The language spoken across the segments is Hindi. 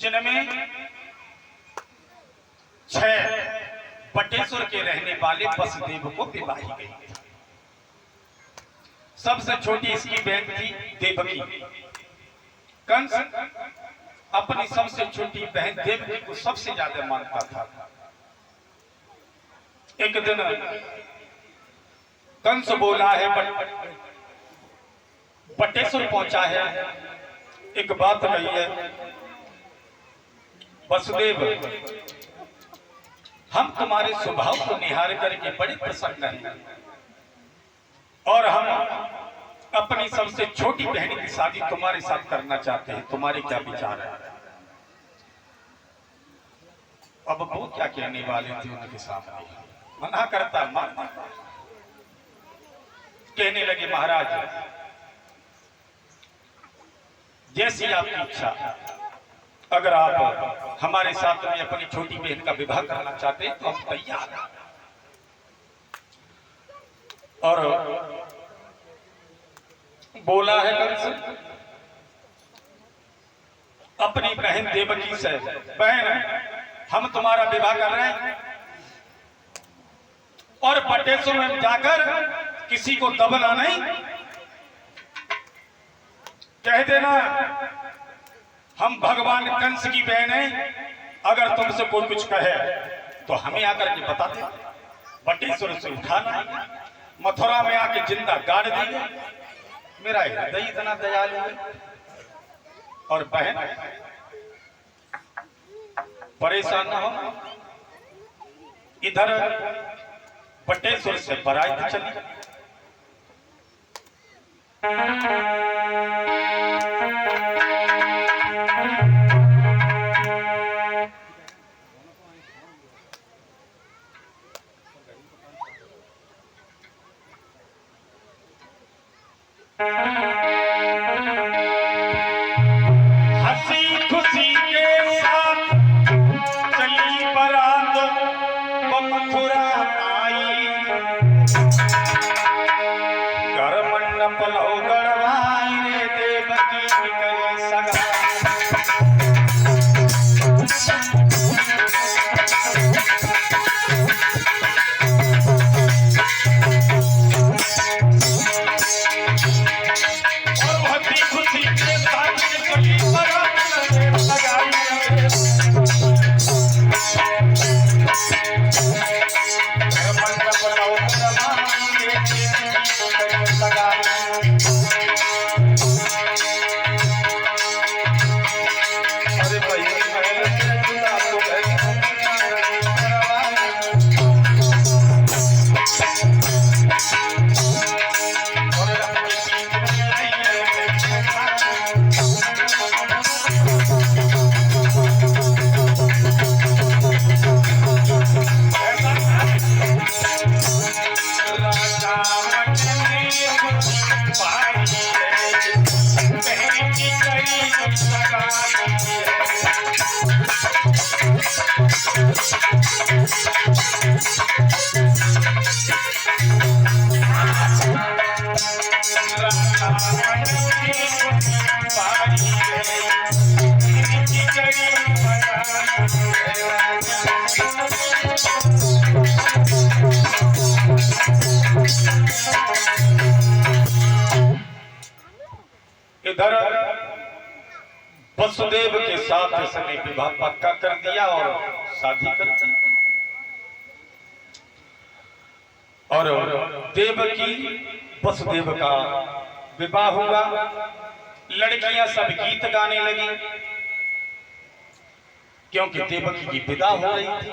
जिनमें 6 बटेश्वर के रहने वाले वसुदेव को विवाही गई थी। सबसे छोटी इसकी बहन थी देवकी। कंस अपनी सबसे छोटी बहन देवकी को सबसे ज्यादा मानता था। एक दिन कंस बोला है बटेश्वर पहुंचा है, एक बात कही है, वसुदेव हम तुम्हारे स्वभाव को निहार करके बड़े प्रसन्न हैं और हम अपनी सबसे छोटी बहन की शादी तुम्हारे साथ करना चाहते हैं, तुम्हारे क्या विचार है? अब वो क्या कहने वाले थे उनके सामने, मना करता मानता। कहने लगे महाराज जैसी आपकी इच्छा, अगर आप हमारे साथ में अपनी छोटी बहन का विवाह करना चाहते हैं तो हम तैयार हैं। और बोला है कंस अपनी बहन देवकी से, बहन हम तुम्हारा विवाह कर रहे हैं और बटेश्वर में जाकर किसी को दबना नहीं, कह देना हम भगवान कंस की बहन हैं, अगर तुमसे कोई कुछ कहे तो हमें आकर के बता दे, बटेश्वर से उठाना, मथुरा में आके जिंदा गाड़ देंगे। मेरा हृदय इतना दयालु है। और बहन परेशान न हो, इधर बटेश्वर से बारात चली। हंसी खुशी के साथ चली बारात, वो मथुरा आई, घर मंडप लो गड़वाई रे देवकी करे सगा। इधर वसुदेव के साथ इसने विवाह पक्का कर दिया और शादी कर दी। और देवकी वसुदेव का विवाह हुआ। लड़कियां सब गीत गाने लगी क्योंकि देवकी की विदा हो रही थी।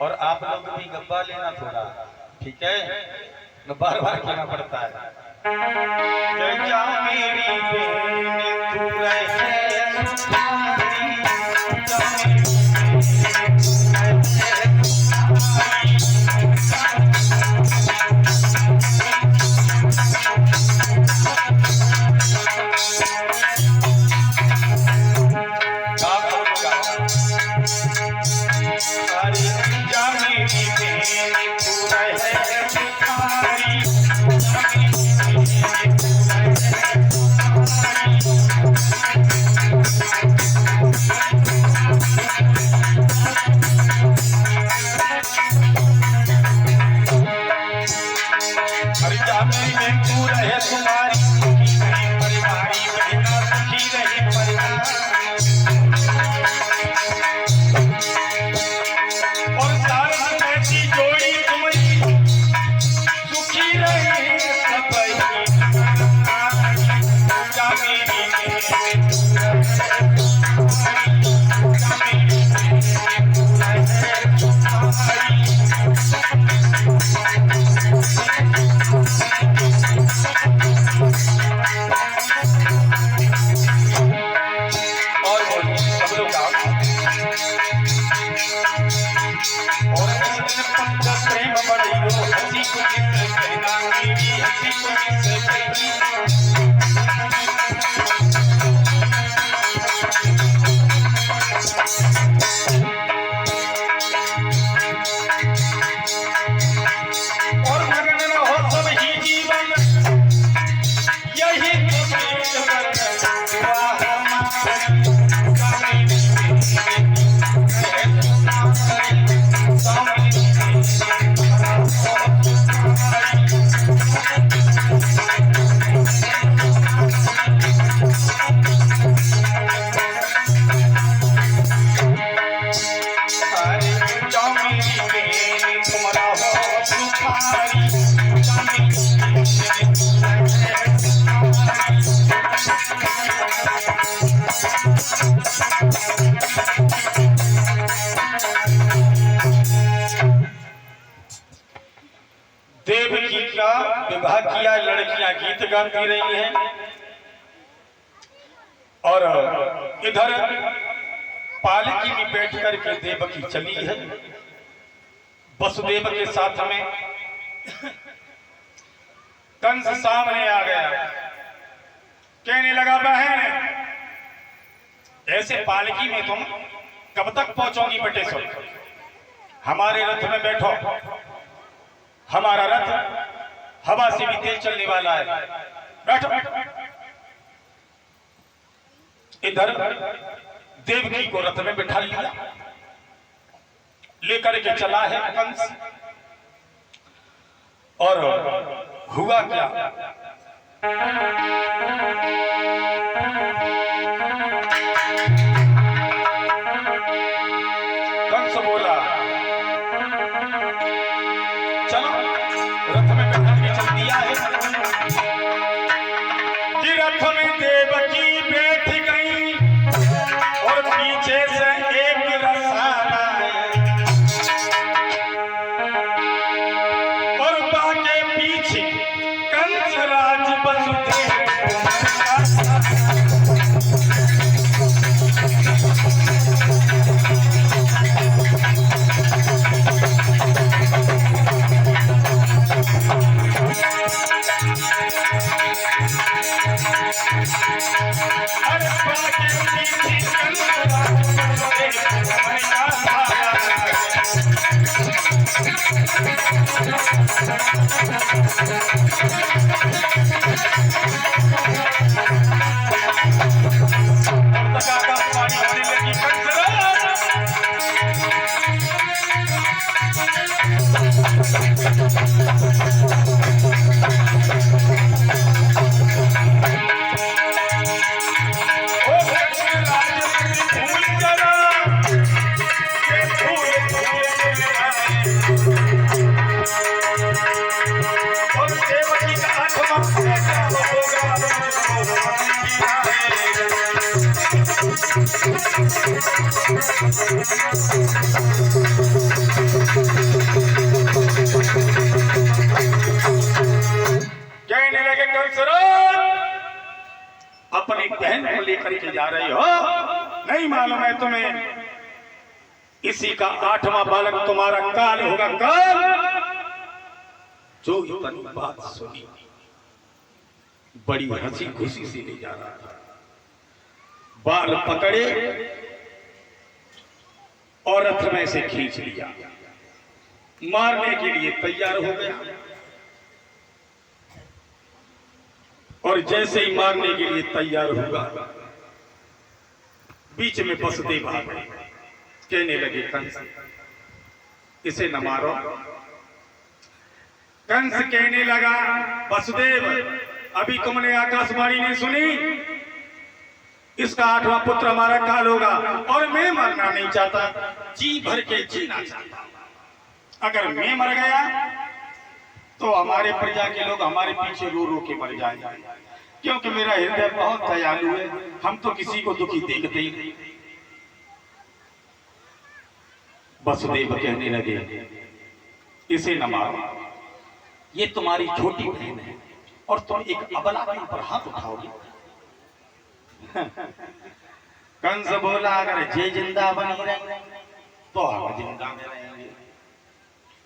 और आप लोग भी गप्पा लेना थोड़ा, ठीक है, बार बार कहना पड़ता है। क्या मेरी बहन तू रहे देवकी का विवाह किया, लड़कियां गीत गाती रही हैं और इधर पालकी में बैठ करके देवकी चली है वसुदेव के साथ में। कंस सामने आ गया, कहने लगा बहन ऐसे पालकी में तुम कब तक पहुंचोगी बेटे? सब हमारे रथ में बैठो, हमारा रथ हवा से भी तेज चलने वाला है, बैठो। इधर देवकी को रथ में बिठा लिया, लेकर के चला है कंस। और हुआ क्या, कंस बोला चलो रथ में बैठा के चल दिया है कि रथ में देवकी बैठ गई और पीछे से एक रसाना और बाके पीछे कंस राज वसुदेव। कहने लगे कंसराज अपनी बहन को लेकर के जा रही हो, नहीं मालूम है तुम्हें इसी का 8वां बालक तुम्हारा काल होगा। काल जो इतनी बात सुनी बड़ी हंसी खुशी से ले जा रहा था, बाल पकड़े और रथ में से खींच लिया, मारने के लिए तैयार हो गया। और जैसे ही मारने के लिए तैयार होगा बीच में वसुदेव आ गए, कहने लगे कंस इसे न मारो। कंस कहने लगा वसुदेव अभी तुमने आकाशवाणी नहीं सुनी, इसका 8वां पुत्र हमारा काल होगा और मैं मरना नहीं चाहता, जी भर के जीना चाहता। अगर मैं मर गया तो हमारे प्रजा के लोग हमारे पीछे रो रो के मर जाएंगे, क्योंकि मेरा हृदय बहुत दयालु है, हम तो किसी को दुखी देखते ही नहीं। वसुदेव कहने लगे इसे न मारो, ये तुम्हारी छोटी बहन है और तुम एक अबला के ऊपर हाथ उठाओगे। कंस बोला अगर जे जिंदा बनी रहे तो हम जिंदा में रहेंगे,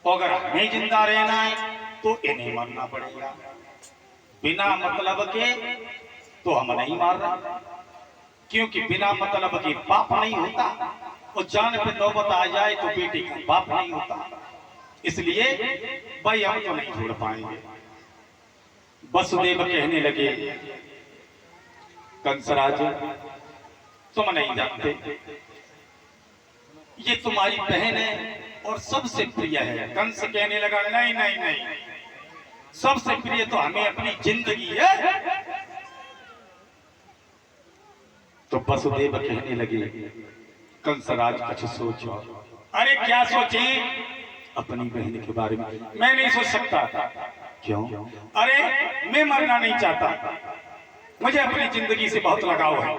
अगर हमें जिंदा रहना है तो इन्हें मारना पड़ेगा। बिना मतलब के तो हम नहीं मार रहे, क्योंकि बिना मतलब के पाप नहीं होता, और जान पे नौबत आ जाए तो बेटी का बाप नहीं होता। इसलिए भाई हम तो नहीं छोड़ पाएंगे। वसुदेव कहने लगे, कंसराज तुम नहीं जानते, ये तुम्हारी बहन है और सबसे प्रिय है। कंस कहने लगा, नहीं नहीं नहीं, सबसे प्रिय तो हमें अपनी जिंदगी है। तो वसुदेव कहने लगे, कंसराज कुछ सोचो। अरे क्या सोचे? अपनी बहन के बारे में मैं नहीं सोच सकता। क्यों? अरे मैं मरना नहीं चाहता, मुझे अपनी जिंदगी से बहुत लगाव है।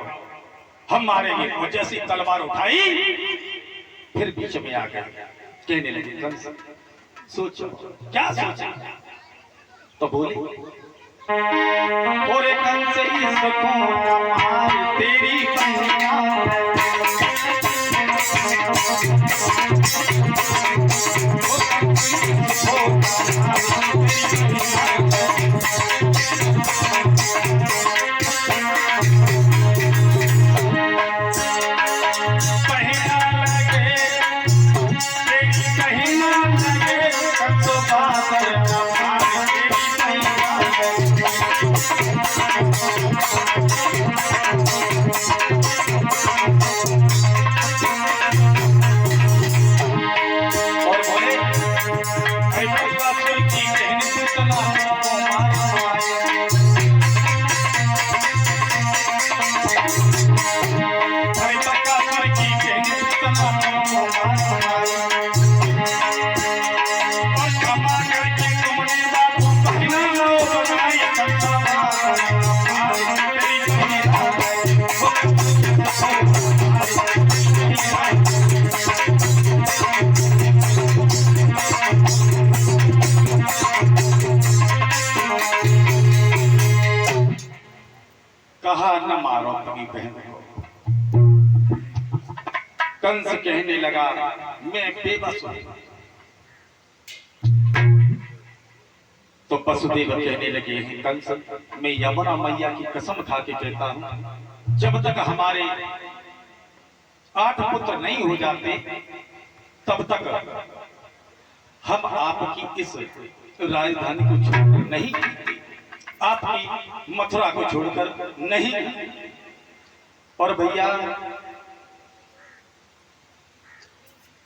हम मारेंगे। और जैसी तलवार उठाई फिर बीच में आ गया। कहने लगे, कंस सोचो। क्या सोचा? तो बोले, और कंस इसको मार तेरी बहनिया, कहा न मारो अपनी बहन को। कंस कहने लगा, मैं बेबस हूं। तो वसुदेव कहने लगे, कंस मैं यमुना मैया की कसम खा के कहता हूं, जब तक हमारे 8 पुत्र नहीं हो जाते तब तक हम आपकी इस राजधानी को छोड़कर नहीं, आपकी मथुरा को छोड़कर नहीं। और भैया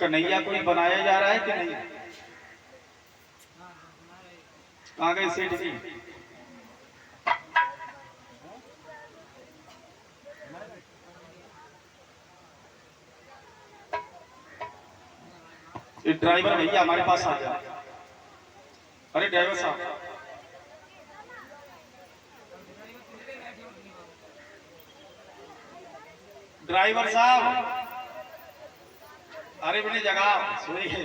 कन्हैया को ही बनाया जा रहा है कि नहीं? कहां गए सेठ जी? ये ड्राइवर भैया हमारे पास आ जाए। अरे ड्राइवर साहब, ड्राइवर साहब, अरे बड़ी जगह सोई है।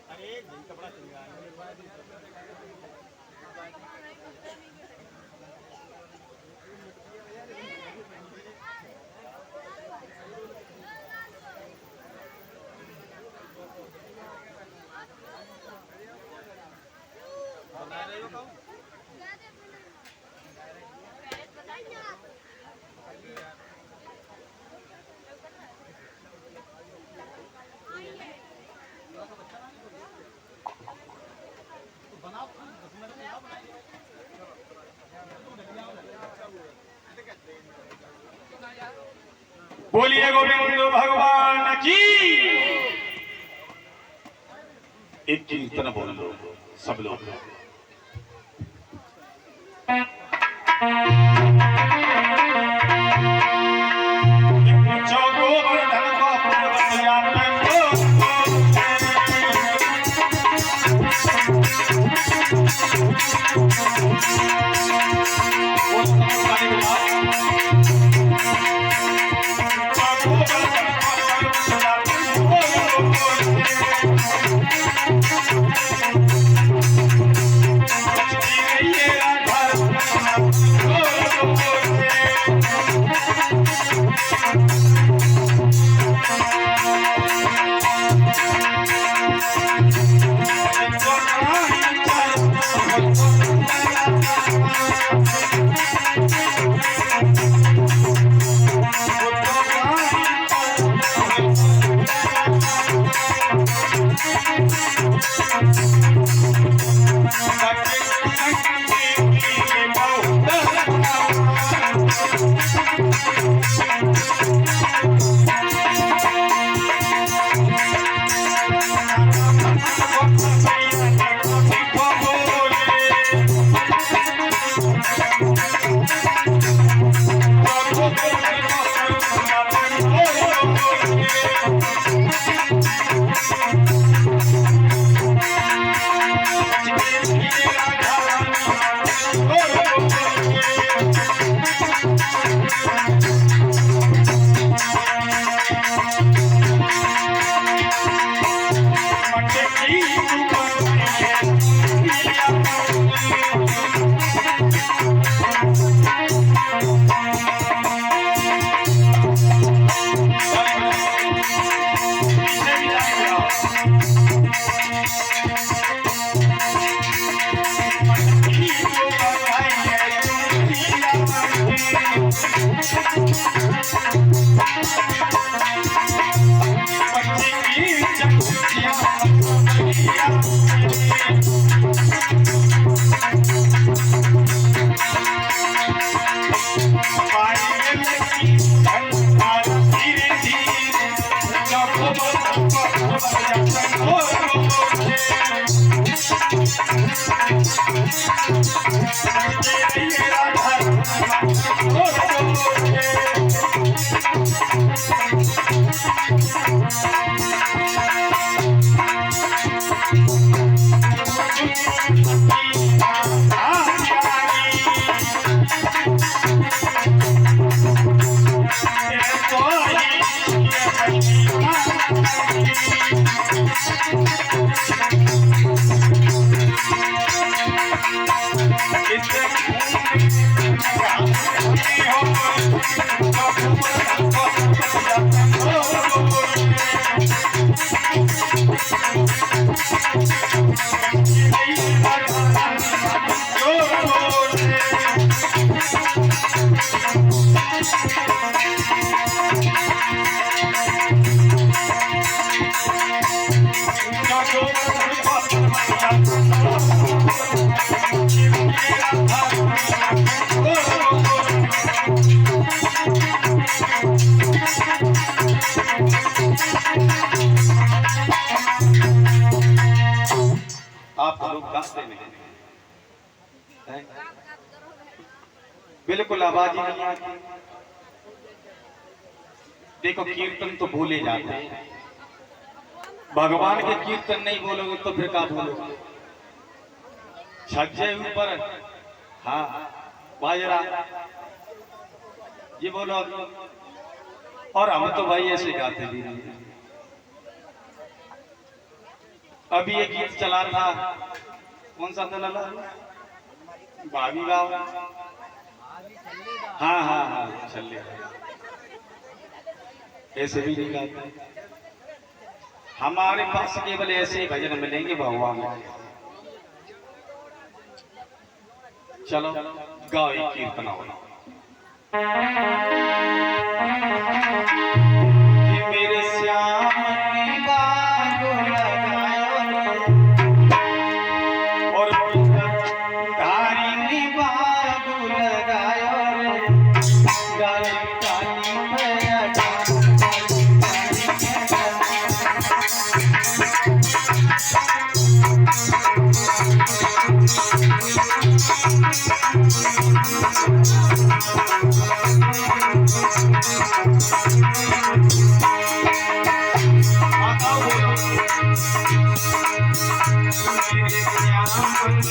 अरे कपड़ा बोलिए गोविंद भगवान की। एक कीर्तन बोल लो सब लोग। बिल्कुल आवाज ही नहीं आती। देखो कीर्तन तो बोले जाते हैं, भगवान के कीर्तन नहीं बोलोगे तो फिर क्या बोलोगे? छज्जे ऊपर हाँ बाजरा ये बोलो, और हम तो भाई ऐसे गाते भी नहीं। अभी ये गीत चला था, कौन सा था लाला? भाभी गाँव। हाँ हाँ हाँ चल ऐसे भी नहीं गाते। हमारे पास केवल ऐसे भजन मिलेंगे भगवान। चलो गाओ एक कीर्तन होना। मेरे श्याम ने बाग लगाया और धारी ने बाग लगाया, Thank you.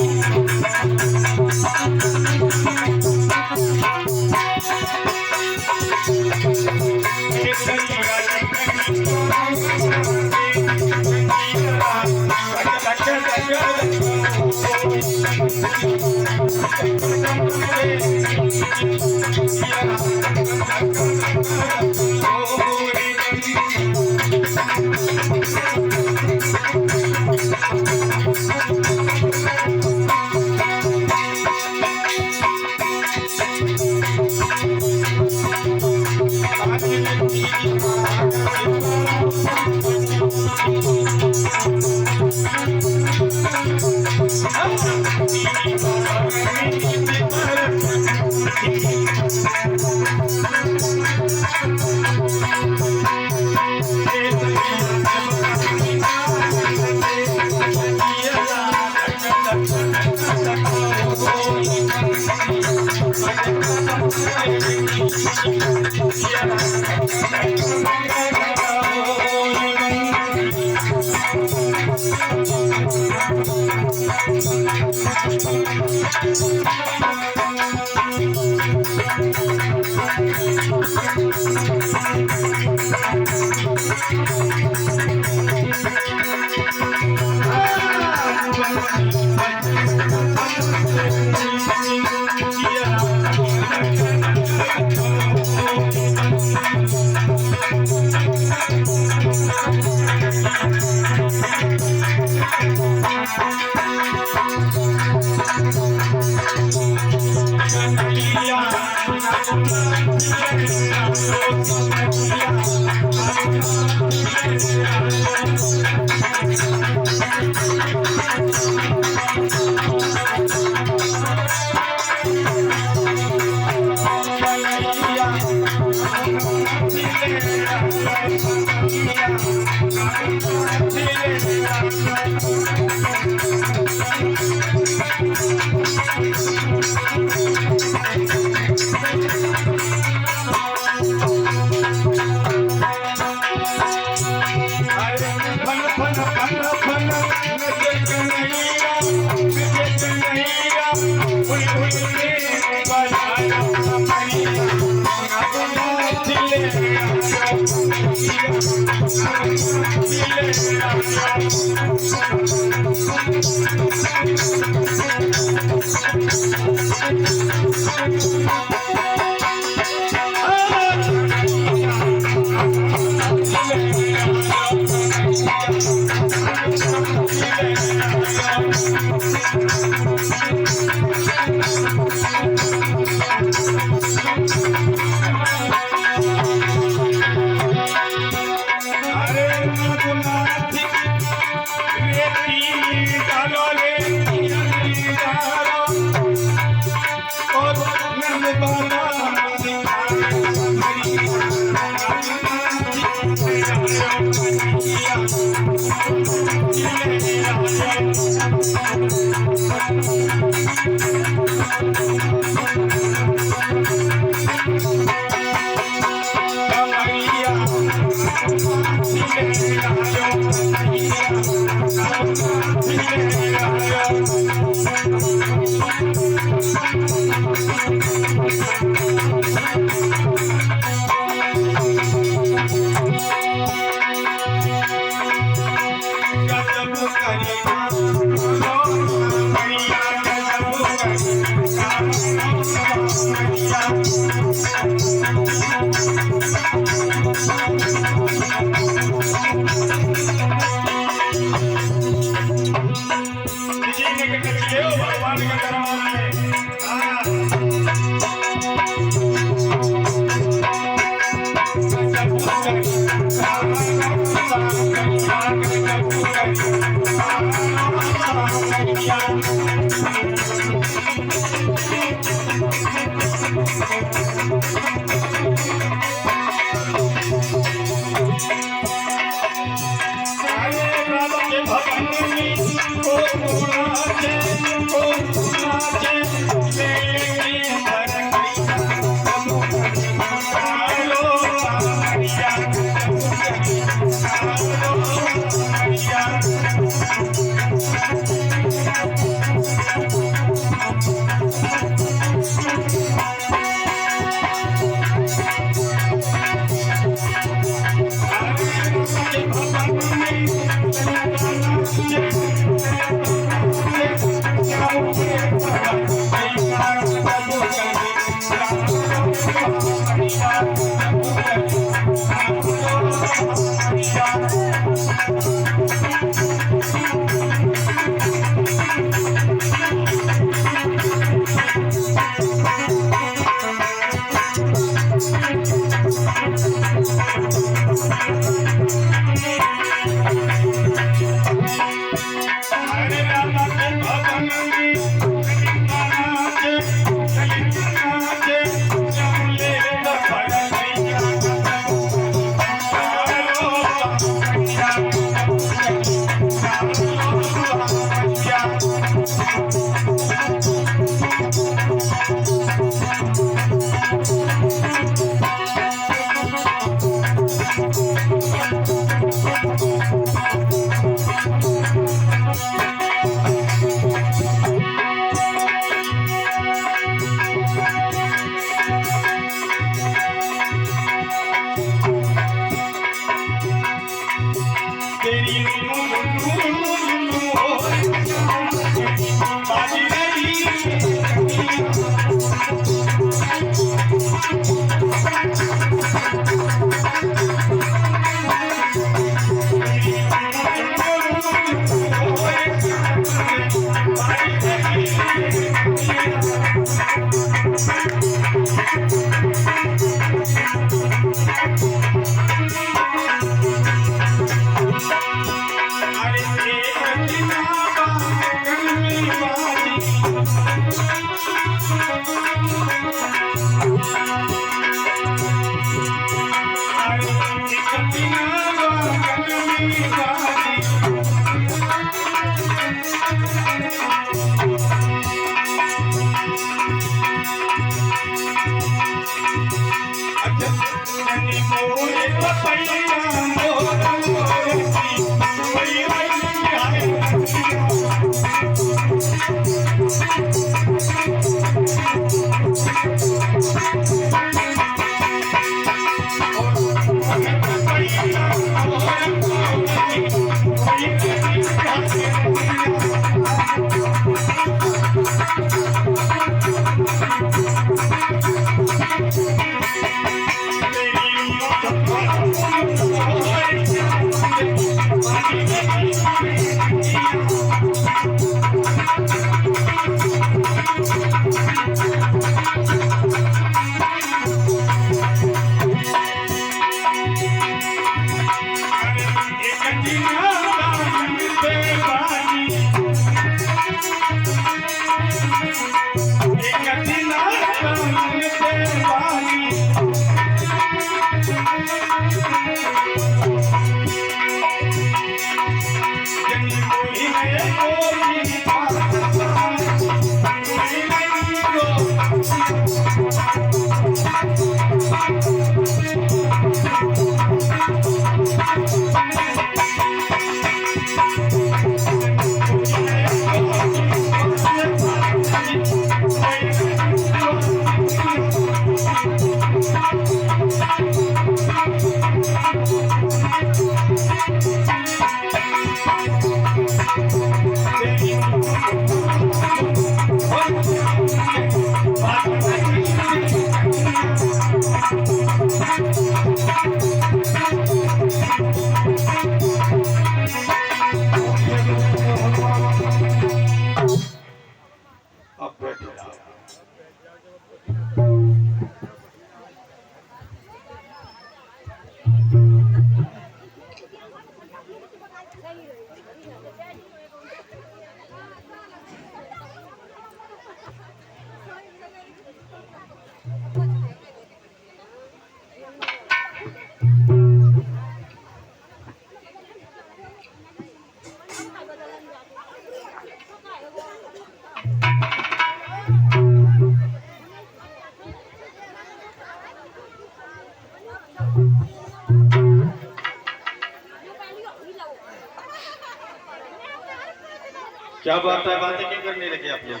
क्या बात है, बातें क्यों करने लगे आप लोग?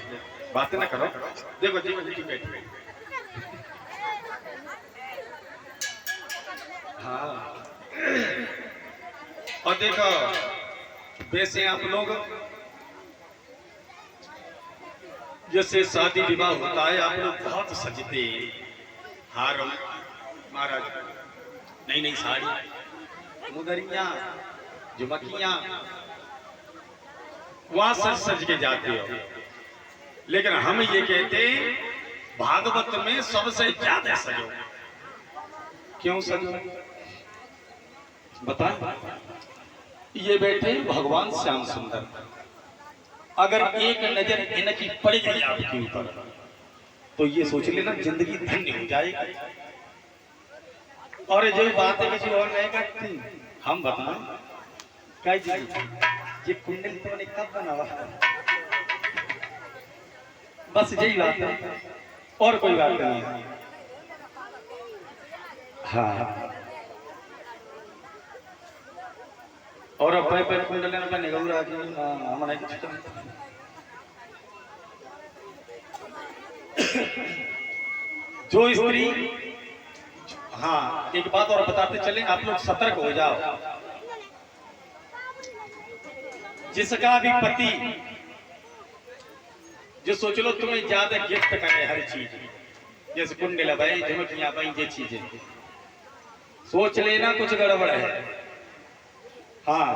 बातें ना करो। देखो देखो जी बैठे। हाँ और देखो वैसे आप लोग जैसे शादी विवाह होता है आप लोग बहुत सजते, हार महाराज, नई नई साड़ी, मुदरियां, झुमकियां, वहां सज सज के जाते हो। लेकिन हम ये कहते भागवत में सबसे ज्यादा सजो। क्यों सजो बता? ये बैठे भगवान श्याम सुंदर, अगर एक नजर इनकी पड़ गई आपके ऊपर तो ये सोच लेना जिंदगी धन्य हो जाएगी। और जो बात है किसी और नहीं करती, हम बताएं ये कुंडली तो कब बना हुआ? बस यही बात है और कोई बात नहीं। हाँ और अब भाई कुंडली में निगौरा हमारे जो स्त्री, हाँ एक बात और बताते चले, आप लोग सतर्क हो जाओ। जिसका भी पति जो सोच लो तुम्हें ज्यादा गिफ्ट करे हर चीज, जैसे कुंडल भाई, झुमकियां भाई, ये चीजें सोच लेना कुछ गड़बड़ है। हाँ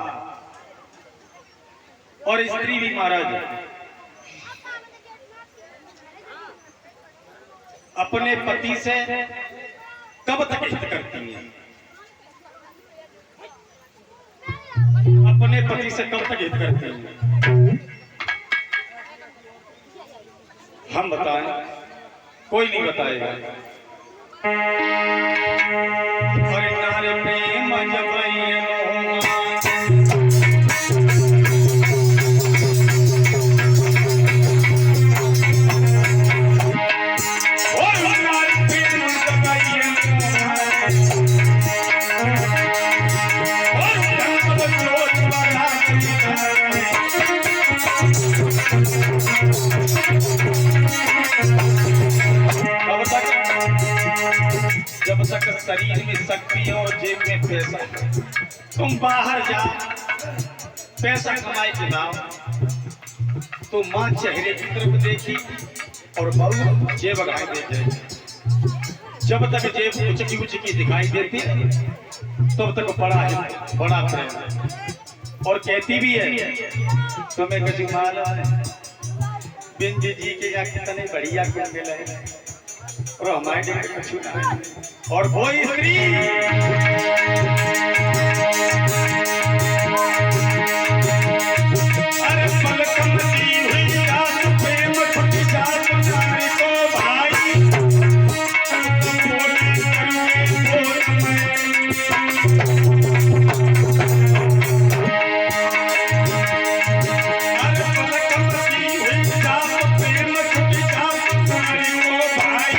और स्त्री भी महाराज अपने पति से कब तक हित करती है? अपने पति से कब तक हित करती है? हम बताएं? कोई नहीं बताएगा। अरे नारे प्रेम जब तक शरीर में शक्ति और जेब में पैसा, तुम बाहर जाओ पैसा कमाए के नाम, तो माँ चेहरे की तरफ देखी और बहू जेब अगाए देखे। जब तक जेब उचकी उचकी दिखाई देती तब तक बड़ा है, बड़ा प्रेम। और कहती भी है तुम्हें कभी मालूम है बिंदी जी के यहाँ कितने बढ़िया गुण मिले और हमारे लिए कुछ ना। और वो स्त्री अरे पलकम दी हुई रात प्रेम छुट जात जाने को भाई बोले अरे पलकम दी हुई रात प्रेम छुट जात जाने को भाई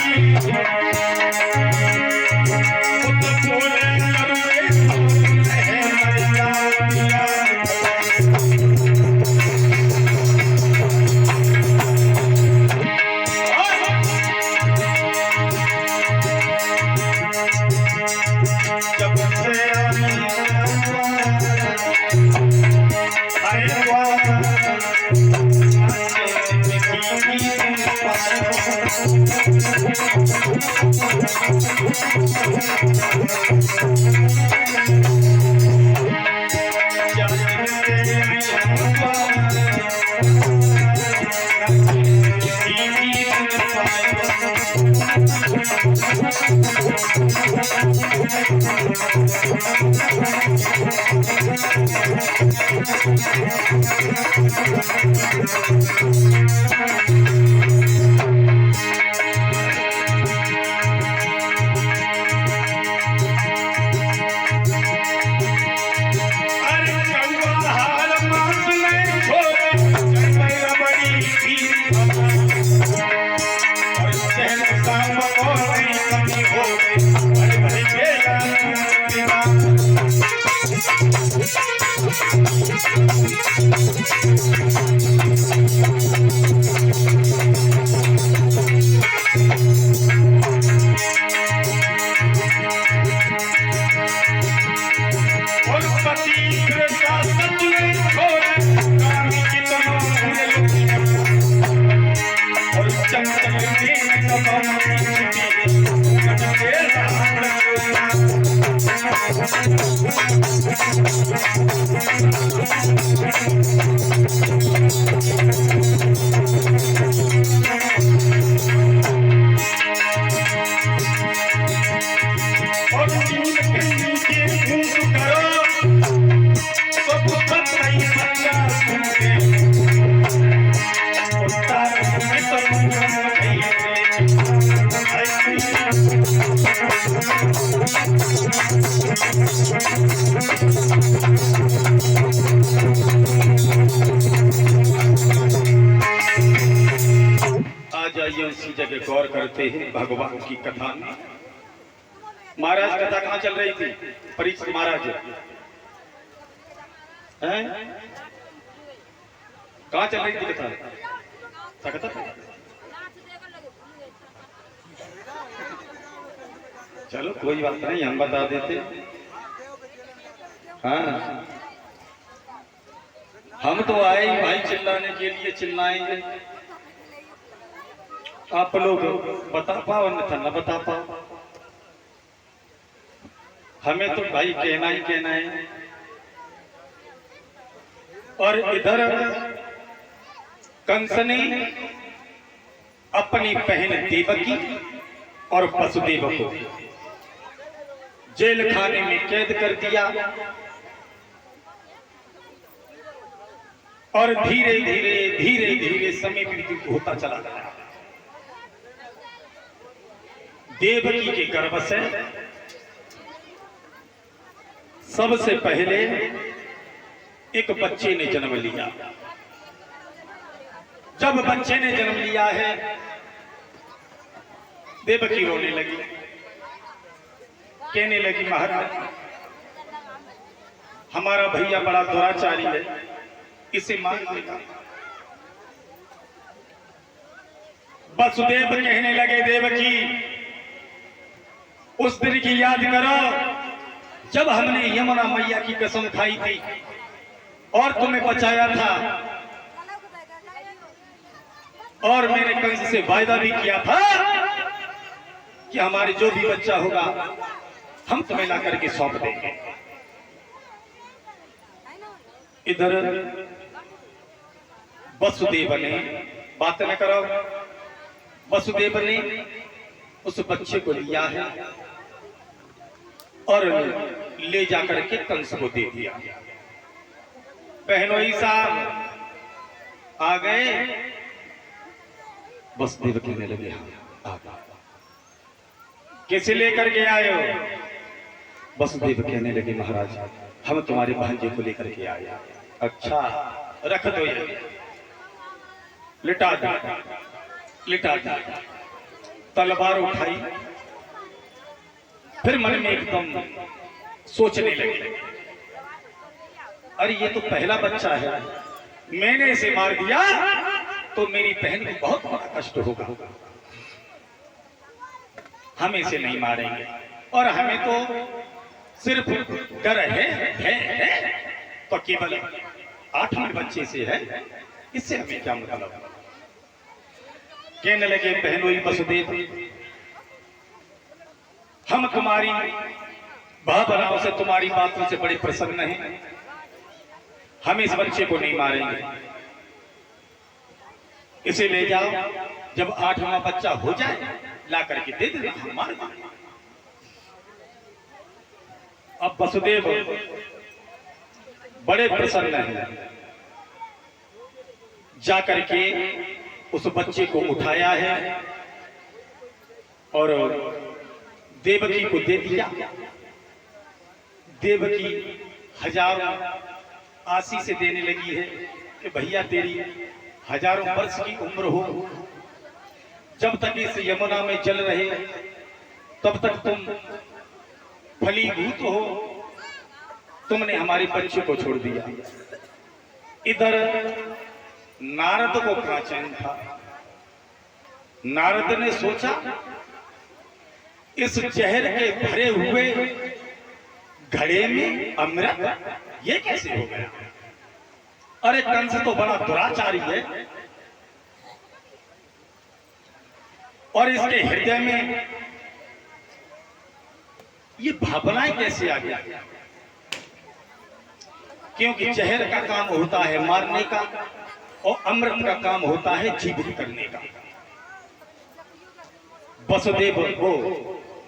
जाइए उसी जगह गौर करते हैं भगवान की कथा में। महाराज कथा कहाँ चल रही थी? परीक्षित महाराज हैं कहाँ चल रही थी कथा? चलो कोई बात नहीं, हम बता देते। हाँ हम तो आए भाई चिल्लाने के लिए, चिल्लाएंगे। आप लोग बता पाओ अन्यथा न बता पाओ, हमें तो भाई कहना ही कहना है। और इधर कंस ने अपनी बहन देवकी और वसुदेव को जेल खाने में कैद कर दिया और धीरे धीरे धीरे धीरे समय व्यतीत होता चला गया। देवकी के गर्भ से सबसे पहले एक बच्चे ने जन्म लिया। जब बच्चे ने जन्म लिया है, देवकी रोने लगी, कहने लगी महाराज हमारा भैया बड़ा दुराचारी है, इसे मार देगा। वसुदेव कहने लगे देवकी उस दिन की याद करो जब हमने यमुना मैया की कसम खाई थी और तुम्हें बचाया था, और मैंने कंस से वायदा भी किया था कि हमारे जो भी बच्चा होगा हम तुम्हें ला करके सौंप देंगे। इधर वसुदेव ने, बात न करो, वसुदेव ने उस बच्चे को लिया है और ले जाकर के कंस को दे दिया। बहनोई साहब आ गए। वसुदेव कहने लगे हाँ आ गए। कैसे लेकर के आए हो? वसुदेव कहने लगे महाराज हम तुम्हारे भांजे को लेकर के आए। अच्छा रख दो, ये लिटा दो, लिटा दो। तलवार उठाई, फिर मन में एकदम सोचने लगे अरे ये तो पहला बच्चा है, मैंने इसे मार दिया तो मेरी बहन को बहुत बड़ा कष्ट होगा। हम इसे नहीं मारेंगे और हमें तो सिर्फ डर है तो केवल 8वें बच्चे से है, इससे हमें क्या मतलब। कहने लगे बहनोई वसुदेव हम तुम्हारी भावनाओं से, तुम्हारी बातों से बड़े प्रसन्न हैं, हम इस बच्चे को नहीं मारेंगे, इसे ले जाओ, जब 8वां बच्चा हो जाए ला करके दे देना, हम मार देंगे। अब वसुदेव बड़े प्रसन्न हैं, जाकर के उस बच्चे को उठाया है और देवकी को दे दिया। देवकी हजारों आशीष देने लगी है कि भैया तेरी हजारों वर्ष की उम्र हो, जब तक इस यमुना में जल रहे तब तक तुम फलीभूत हो, तुमने हमारे बच्चे को छोड़ दिया। इधर नारद को क्या चैन था। नारद ने सोचा इस जहर के भरे हुए घड़े में अमृत ये कैसे हो गया? अरे कंस तो बड़ा दुराचारी है और इसके हृदय में ये भावनाएं कैसे आ गया? क्योंकि जहर का काम होता है मारने का और अमृत का काम होता है जीवित करने का। वसुदेव को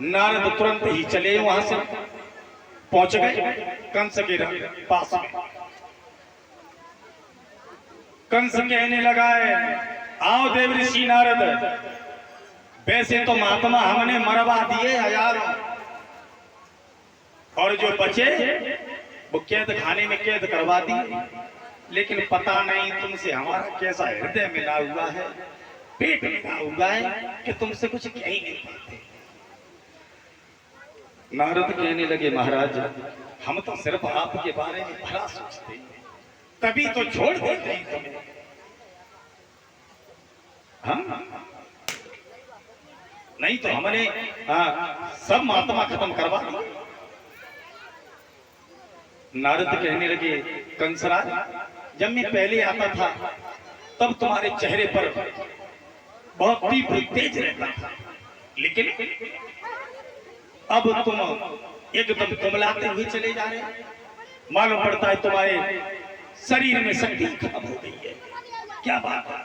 नारद तुरंत ही चले, वहां से पहुंच गए कंस के पास में। कंस कहने लगा है आओ देवऋषि नारद, वैसे तो महात्मा हमने मरवा दिए हजारों, और जो बचे वो कैद खाने में कैद करवा दिए, लेकिन पता नहीं तुमसे हमारा कैसा हृदय मिला हुआ है, पेट मिला हुआ है कि तुमसे कुछ कह ही नहीं पाते। नारद कहने लगे महाराज हम तो सिर्फ आपके बारे में भला सोचते, तभी तो छोड़ देते हैं तुम्हें। हम नहीं तो हमने सब महात्मा खत्म करवा दिया। नारद कहने लगे कंसराज जब मैं पहले आता था तब तुम्हारे चेहरे पर बहुत तीव्र तेज रहता था, लेकिन अब तुम एकदम कुमलाते हुए चले जा रहे हैं, मालूम पड़ता है तुम्हारे शरीर में शक्ति खत्म हो गई है। क्या बात है?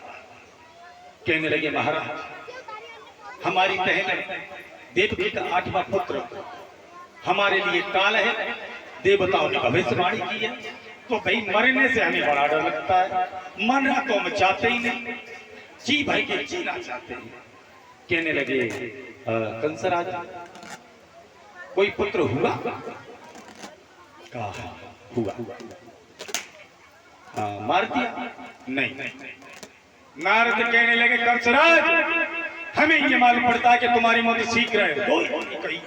कहने लगे महाराज हमारी बहन देवकी का 8वां पुत्र हमारे लिए काल है, देवताओं ने भविष्यवाणी की है, तो भाई मरने से हमें बड़ा डर लगता है, मरना तो हम चाहते ही नहीं, जी भाई के जीना चाहते हैं। कहने लगे कंसराज कोई पुत्र हुआ? कहा हुआ। हाँ, मार दिया? नहीं। नारद कहने लगे कंसराज, हमें ये मालूम पड़ता है कि तुम्हारी मौत शीघ्र है। कही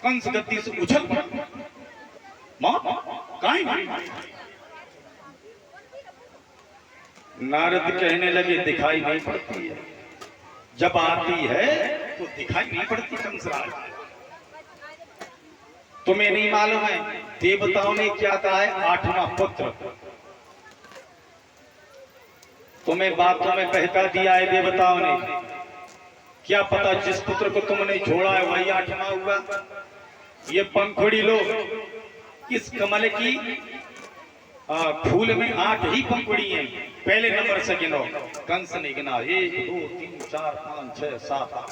कंस गद्दी से उछल पड़ा। नारद कहने लगे दिखाई नहीं पड़ती है, जब आती है तो दिखाई नहीं पड़ती। कंसराज, तुम्हें नहीं मालूम है देवताओं ने क्या कहा है? 8वां पुत्र। तुम्हें बातों में बहका दिया है देवताओं ने। क्या पता जिस पुत्र को तुमने छोड़ा है वही 8वां हुआ। ये पंखुड़ी लो, इस कमल की फूल में 8 ही पंखुड़ी हैं। पहले नंबर से गिनो। कंस ने गिना 1 2 3 4 5 6 7 8।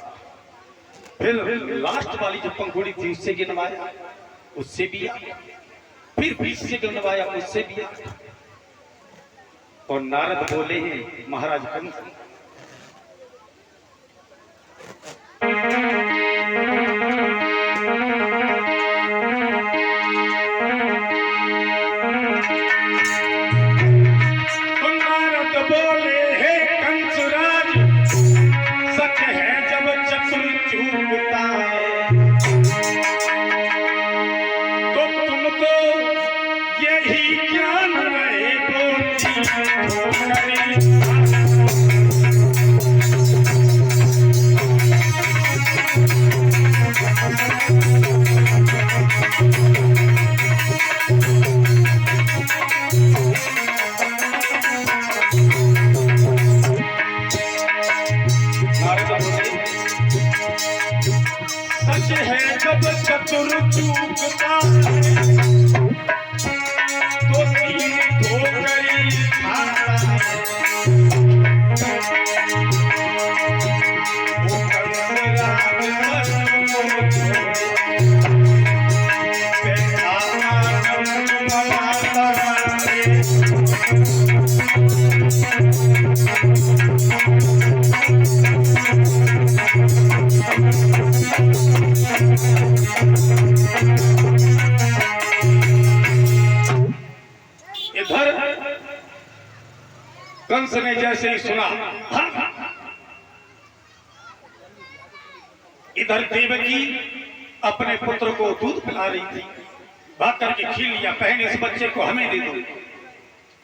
फिर लास्ट वाली जो पंखुड़ी थी उससे गिनवाया, उससे भी 8। फिर 20 से गिनवाया, उससे भी 8। और नारद बोले हैं महाराज कंस, सच है जब चतुर चूकता तो तीन ठोकरी खाता है। वो कंसराज इधर कंस ने जैसे ही सुना, इधर देवकी अपने पुत्र को दूध पिला रही थी। बात करके खील लिया, पहले इस बच्चे को हमें दे दो।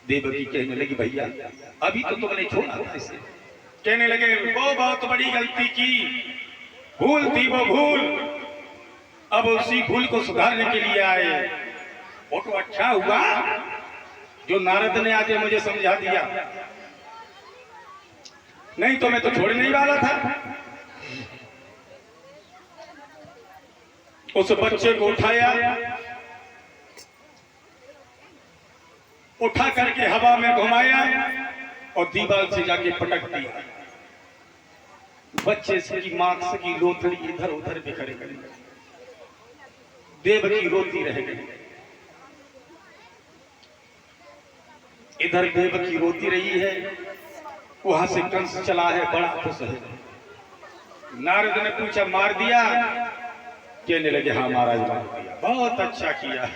देवकी कहने लगी भैया अभी तो तुमने छोड़ा था इसे। कहने लगे वो बहुत बड़ी गलती की, भूल थी वो भूल, अब उसी भूल को सुधारने के लिए आए। वो तो अच्छा हुआ जो नारद ने आके मुझे समझा दिया, नहीं तो मैं तो छोड़ने ही वाला था। उस बच्चे को उठाया, उठा करके हवा में घुमाया और दीवार से जाके पटक दिया। बच्चे की मांस की लोथड़ी इधर उधर बिखर गई। देवकी रोती रह गई। इधर देवकी रोती रही है, वहां से कंस चला है, बड़ा खुश है। नारद ने पूछा मार दिया? कहने लगे हाँ महाराज मार दिया, बहुत अच्छा किया।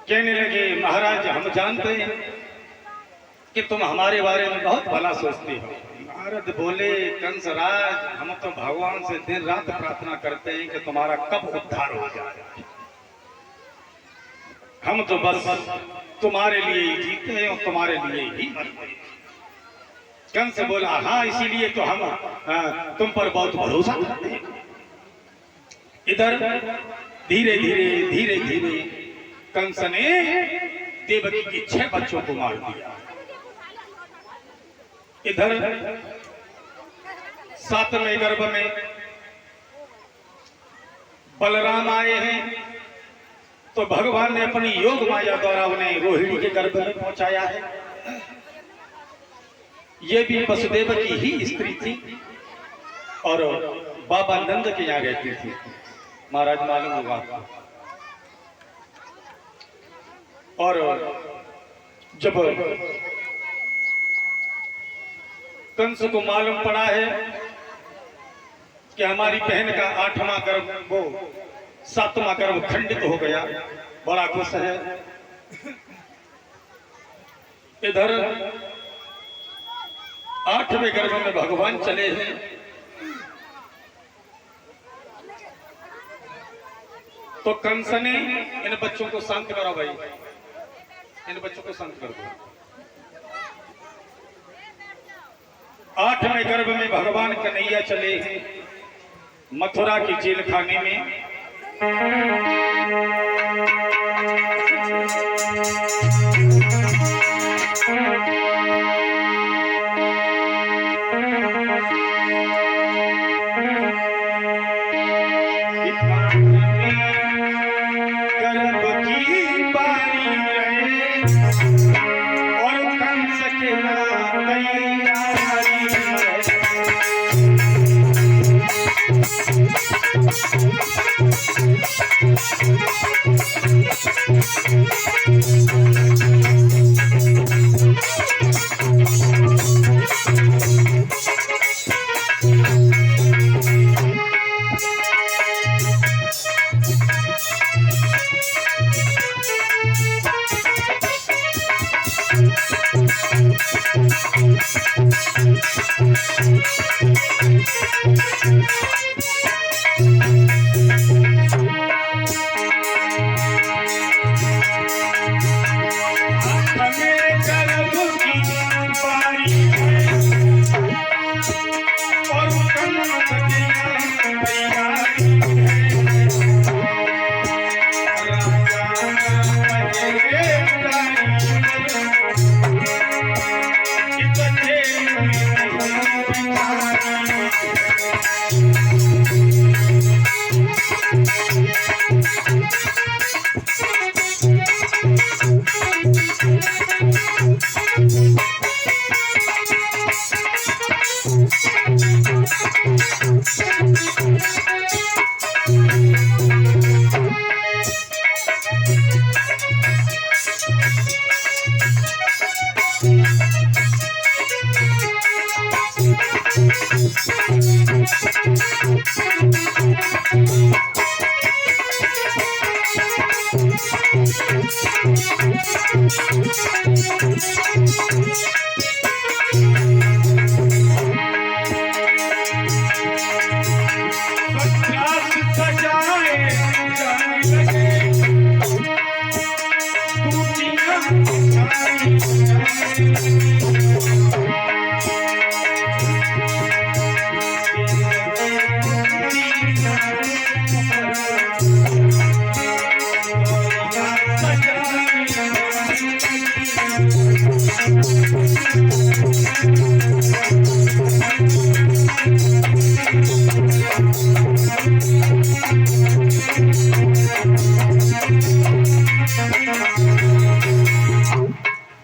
कहने लगे महाराज हम जानते हैं कि तुम हमारे बारे में बहुत भला सोचते हो। नारद बोले कंसराज हम तो भगवान से दिन रात प्रार्थना करते हैं कि तुम्हारा कब उद्धार हो जाए। हम तो बस तुम्हारे लिए ही जीते हैं और तुम्हारे लिए ही मरते हैं। कंस बोला हाँ इसीलिए तो हम तुम पर बहुत भरोसा करते हैं। इधर धीरे धीरे धीरे धीरे कंस ने देवकी के 6 बच्चों को मार दिया। इधर 7वें गर्भ में बलराम आए हैं, तो भगवान ने अपनी योग माया द्वारा उन्हें रोहिणी के गर्भ में पहुंचाया है। ये भी वसुदेव की ही स्त्री थी और बाबा नंद के यहाँ रहती थी। महाराज मालूम होगा। और जब कंस को मालूम पड़ा है कि हमारी बहन का 8वां गर्भ वो सातवां गर्भ खंडित हो गया, बड़ा खुश है। इधर 8वें गर्भ में भगवान चले हैं। तो कंस ने इन बच्चों को शांत करा, भाई इन बच्चों को शांत कर दो। 8वें गर्भ में भगवान कन्हैया चले हैं मथुरा की जेल खाने में। गर्भ की बारी है और कंस के तैयारी है।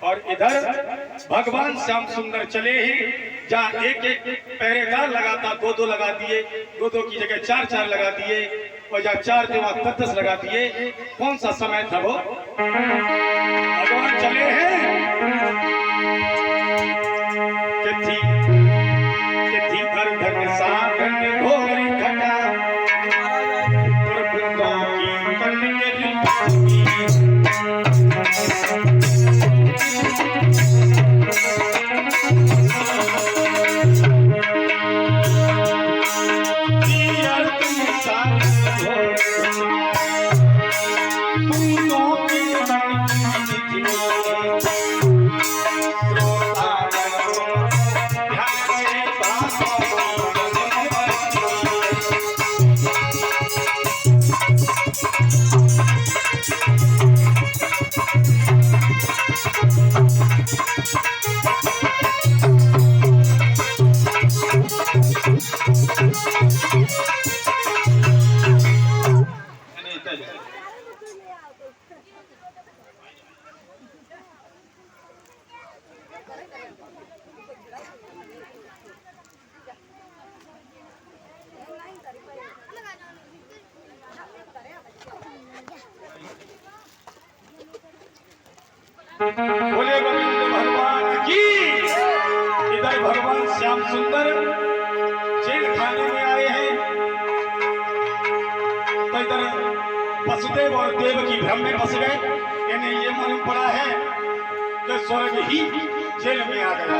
और इधर भगवान श्याम सुंदर चले ही, जहाँ एक एक पहरेदार लगाता 2-2 लगा दिए, 2-2 की जगह 4-4 लगा दिए, और जहाँ 4 थे वहां 10-10 लगा दिए। कौन सा समय था वो? भगवान चले हैं अर्धन साधन घोरी घटा प्रभुओं की वसुदेव और देव की भ्रम में फंस गए। इन्हें ये मालूम पड़ा है कि स्वर्ग ही जेल में आ गया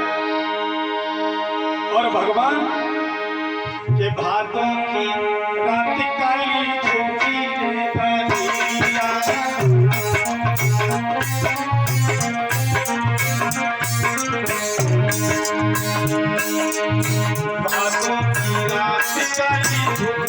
और भगवान के भादों की रात काली छोटी भादों की रात काली छोटी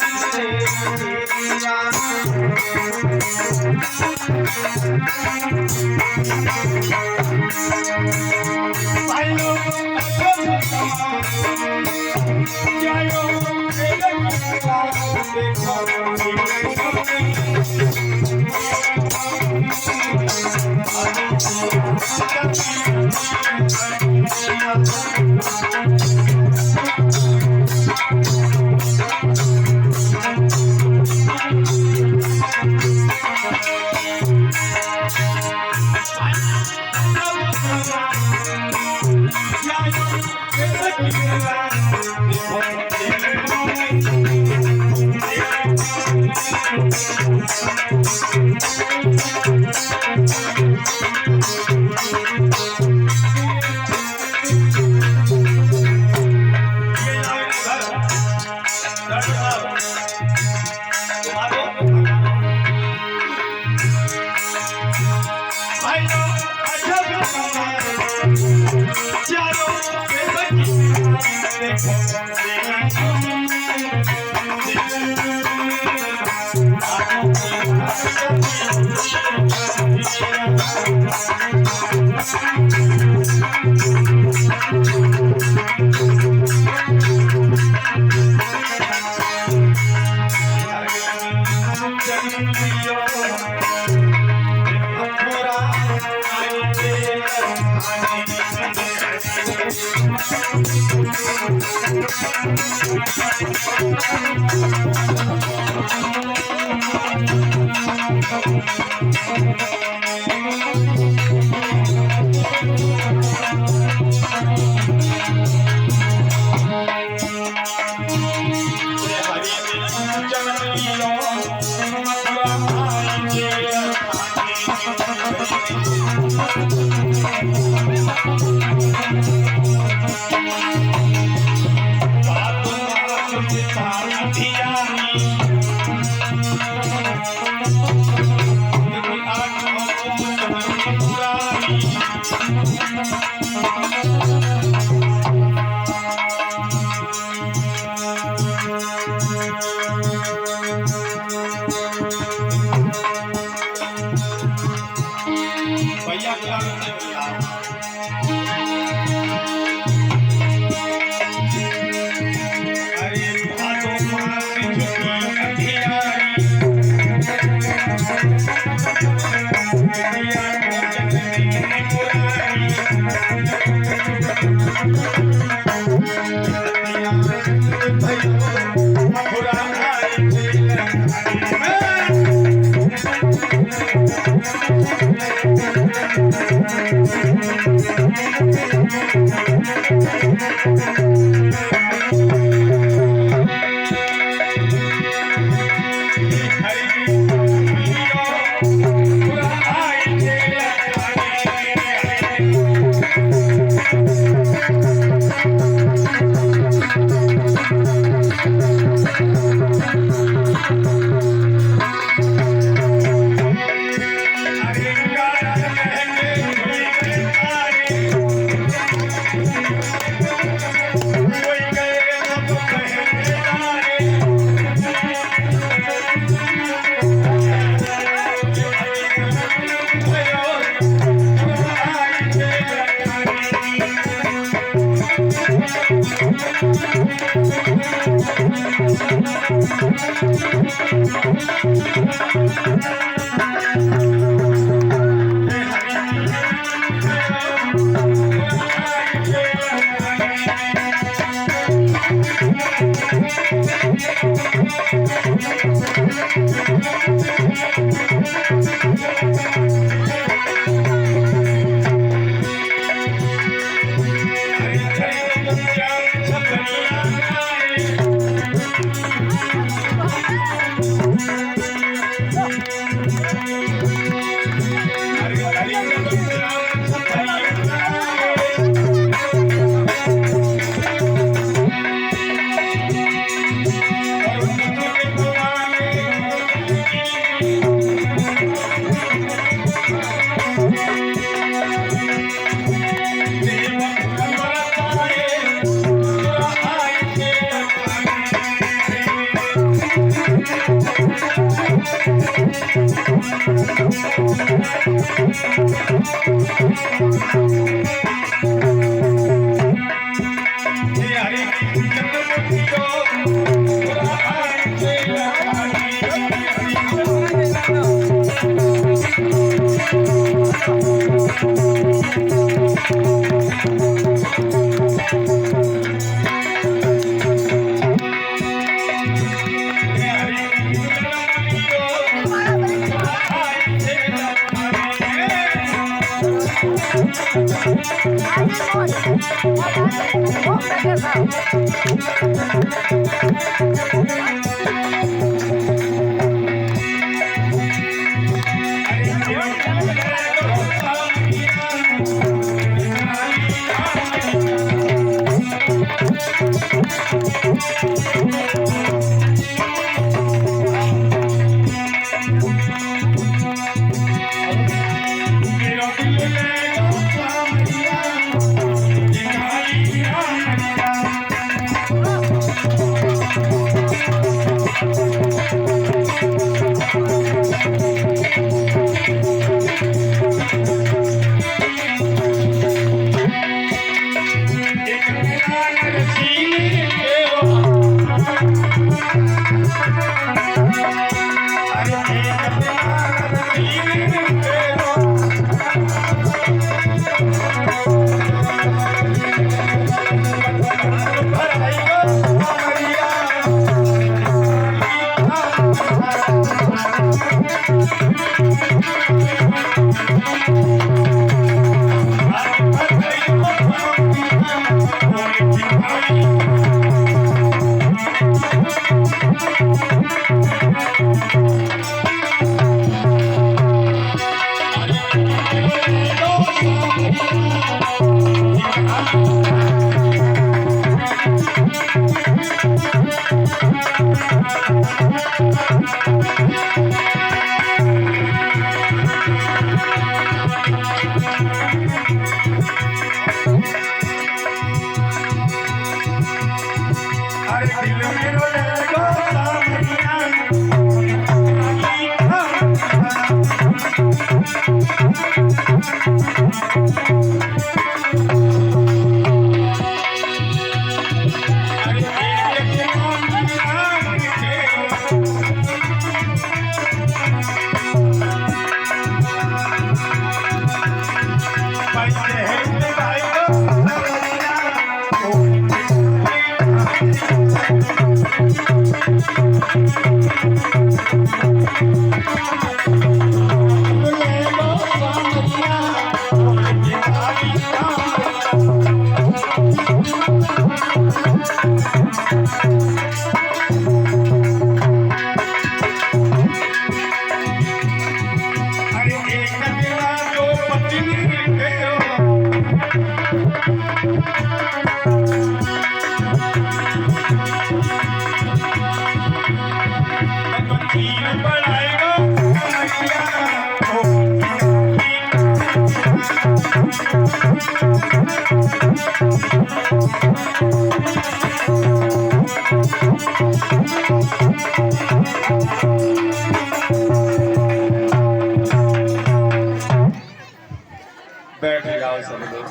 बैठ जाओ सब लोग।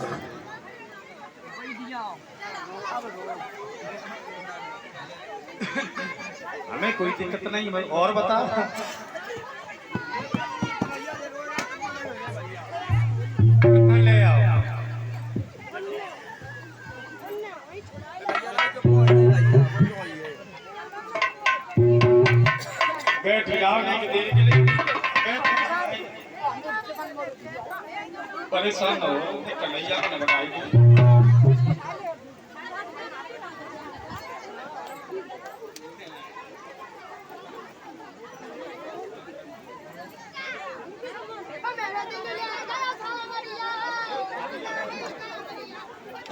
हमें कोई दिक्कत नहीं भाई, और बताओ। ले आओ। बैठ जाओ, नहीं देर के लिए परेशान हो कन्हैया को न बताइए।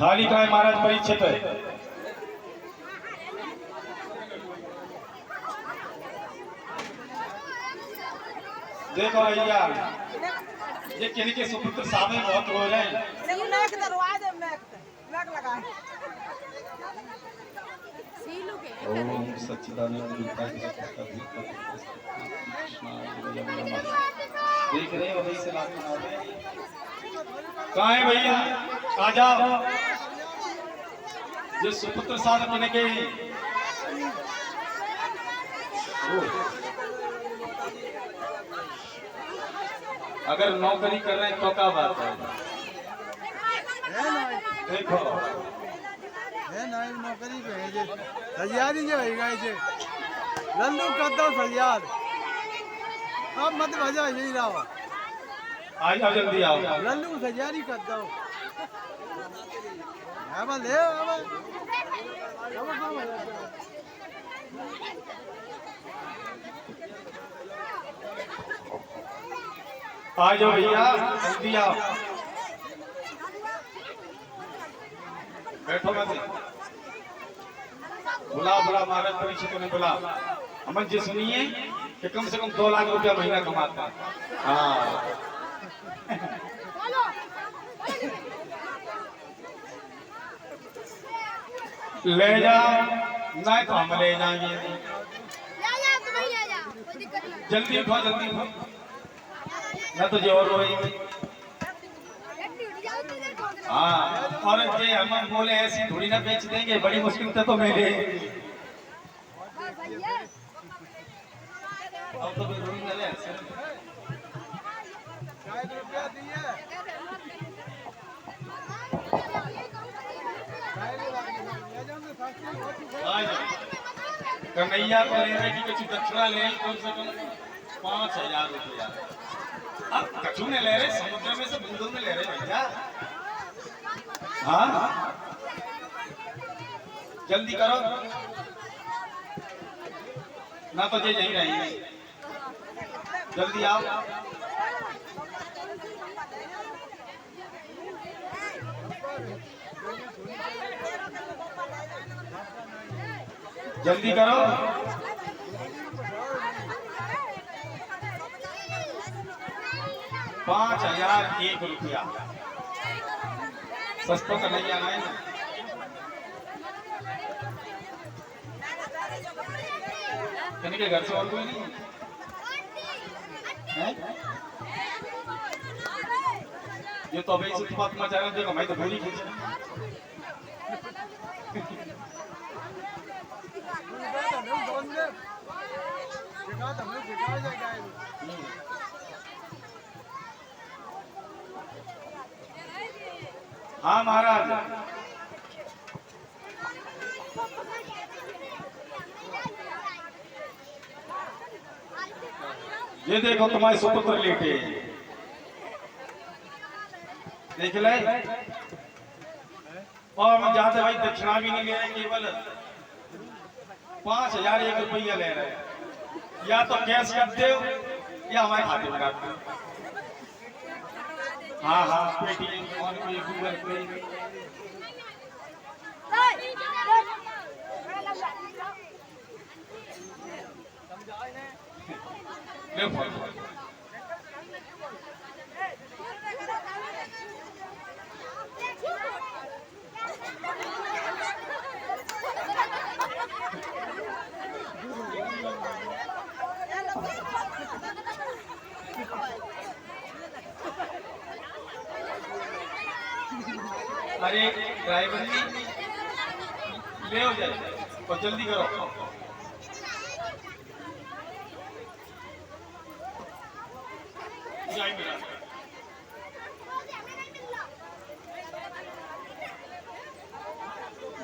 थाली का है महाराज परीक्षित है। देखो भैया ये किनके सुपुत्र सामने बहुत रो रहे हैं। ओम सच्चिदानंद देख रहे हो भाई से कहाँ है भैया आ जाओ। ये सुपुत्र साधक किनके अगर नौकरी कर रहे हैं तो क्या बात है। देखो नौकरी पे है जे तैयारी जे होई गई जे लल्लू कर दो तैयार अब मत भजा यही रहो आ जाओ जल्दी आओ लल्लू तैयारी कर दो अब ले अब आ जाओ भैया जल्दी आओ बैठो मत बुला बुला महाराज परीक्षित ने बुला अमन जी सुनिए कि कम से कम 2 लाख रुपया महीना कमाता है। हाँ ले जाओ नहीं तो हम ले जाएंगे। जल्दी उठो जल्दी उठो ना तो जो और रोएंगे। हाँ और ये हम बोले ऐसी थोड़ी ना बेच देंगे बड़ी मुश्किल से तो मेरे अब तो रोई ना ले रुपया दिए कन्हैया को लेने की कुछ दक्षिणा ले कम से कम 5000 रुपया। अब कछु ने ले रहे समुद्र में से बूंदों में ले रहे भैया। हाँ जल्दी करो ना तो ये यही रहेंगे। जल्दी आओ जल्दी करो 5001 रुपया सस्तों का नहीं आना है ना। के घर से और कोई नहीं है? ये तो अभी इसी बात मचा रहे देखो मैं तो भूल ही खींच हाँ महाराज ये देखो तुम्हारे सुपुत्र लेटे देख ले और हम जाते भाई दक्षिणा भी नहीं ले रहे केवल 5001 रुपया ले रहे हैं। या तो कैश कर दो या हमारे खाते में डाल दो। हाँ हाँ पेटीएम और कोई गूगल पे ले फोन अरे ड्राइवर जी ले हो जाए और जल्दी करो।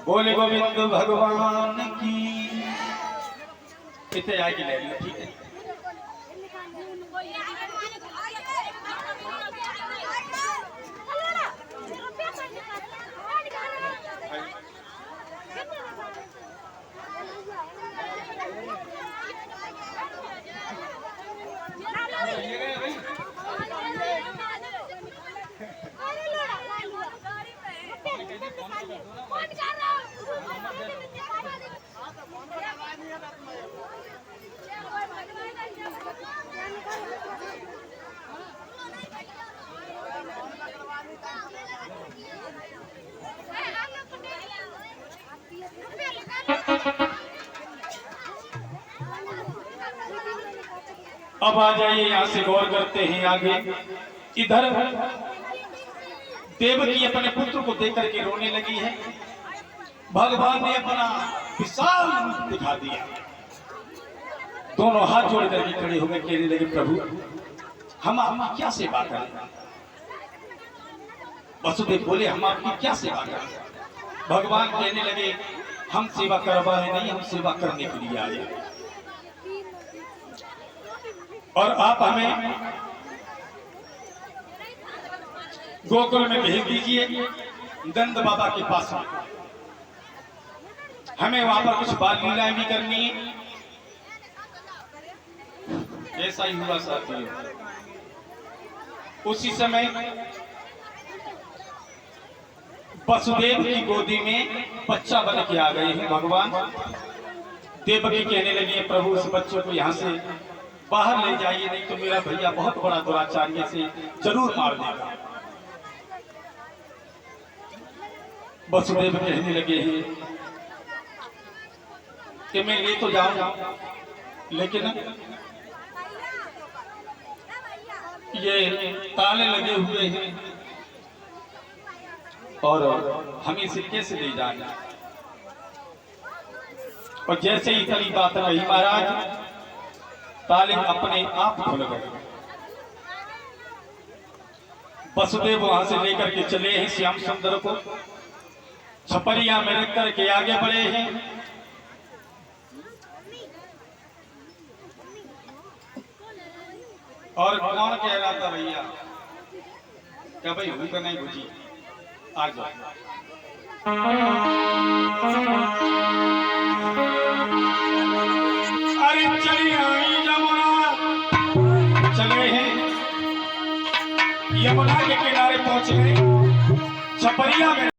बोले गोविंद भगवान की इतने आएगी ले लो ठीक है। अब आ जाइए, यहाँ से गौर करते हैं आगे। इधर देवकी अपने पुत्र को देकर के रोने लगी है। भगवान ने अपना विशाल रूप दिखा दिया, दोनों हाथ जोड़ करके खड़े हो गए, कहने लगे प्रभु हम आपकी क्या सेवा करें। वसुदेव बोले हम आपकी क्या सेवा करें। भगवान कहने लगे हम सेवा करवाए नहीं, हम सेवा करने के लिए आए, और आप हमें गोकुल में भेज दीजिए नंद बाबा के पास में, हमें वहां पर कुछ बाल लीलाएं भी करनी है। ऐसा ही हुआ साथियों। उसी समय वसुदेव की गोदी में बच्चा बन के आ गए हैं भगवान। देवकी कहने लगी प्रभु इस बच्चों को यहाँ से बाहर ले जाइए, नहीं तो मेरा भैया बहुत बड़ा दुराचार्य से जरूर मार देगा। वसुदेव कहने लगे हैं कि मैं ले तो जाऊंगा, लेकिन ये ताले लगे हुए हैं और हम इसे कैसे ले जाएंगे। और जैसे ही इतनी बात रही महाराज, ताले अपने आप खुल गए। वसुदेव वहां से लेकर के चले हैं श्याम सुंदर को, छपरिया में रख करके आगे बढ़े हैं। और कौन कह रहा था भैया क्या भाई भूख नहीं बुझी, आ जाओ। अरे चली आई यमुना, चले हैं यमुना के किनारे पहुंच गए। छपरिया में